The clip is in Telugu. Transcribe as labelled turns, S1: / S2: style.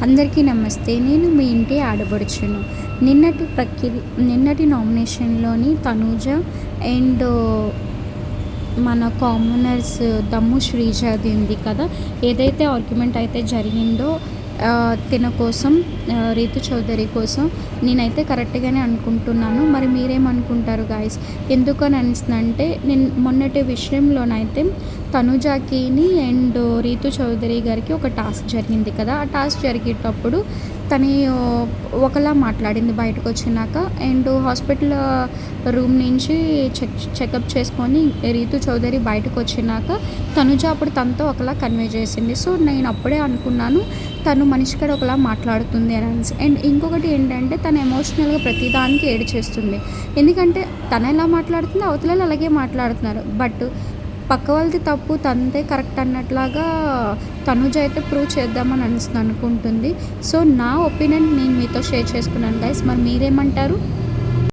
S1: అందరికీ నమస్తే. నేను మీ ఇంటి ఆడపడుచును. నిన్నటి నామినేషన్‌లోని తనూజ అండ్ మన కామనర్స్ దమ్ము శ్రీజాది ఉంది కదా! ఏదైతే ఆర్గ్యుమెంట్ అయితే జరిగిందో తిన కోసం రీతు చౌదరి కోసం నేనైతే కరెక్ట్‌గానే అనుకుంటున్నాను. మరి మీరేమనుకుంటారు గాయ్స్? ఎందుకని అనేసినంటే నేను మొన్నటి విషయంలోనైతే తనుజాకిని అండ్ రీతు చౌదరి గారికి ఒక టాస్క్ జరిగింది కదా! ఆ టాస్క్ జరిగేటప్పుడు తను ఒకలా మాట్లాడింది బయటకొచ్చినాక. అండ్ హాస్పిటల్ రూమ్ నుంచి చెకప్ చేసుకొని రీతు చౌదరి బయటకొచ్చినాక తనుజ అప్పుడు తనతో ఒకలా కన్వే చేసింది. సో నేను అప్పుడే అనుకున్నాను తను మనిషి కూడా ఒకలా మాట్లాడుతుంది అనేసి. అండ్ ఇంకొకటి ఏంటంటే తను ఎమోషనల్‌గా ప్రతిదానికి ఏడ్చేస్తుంది. ఎందుకంటే తను ఎలా మాట్లాడుతుందో అవతలోళ్ళు అలాగే మాట్లాడుతున్నారు. బట్ పక్క వాళ్ళది తప్పు తనదే కరెక్ట్ అన్నట్లాగా తనుజ అయితే ప్రూవ్ చేద్దామని అనుకుంటుంది. సో నా ఒపీనియన్ నేను మీతో షేర్ చేసుకున్నాను గైస్. మరి మీరేమంటారు?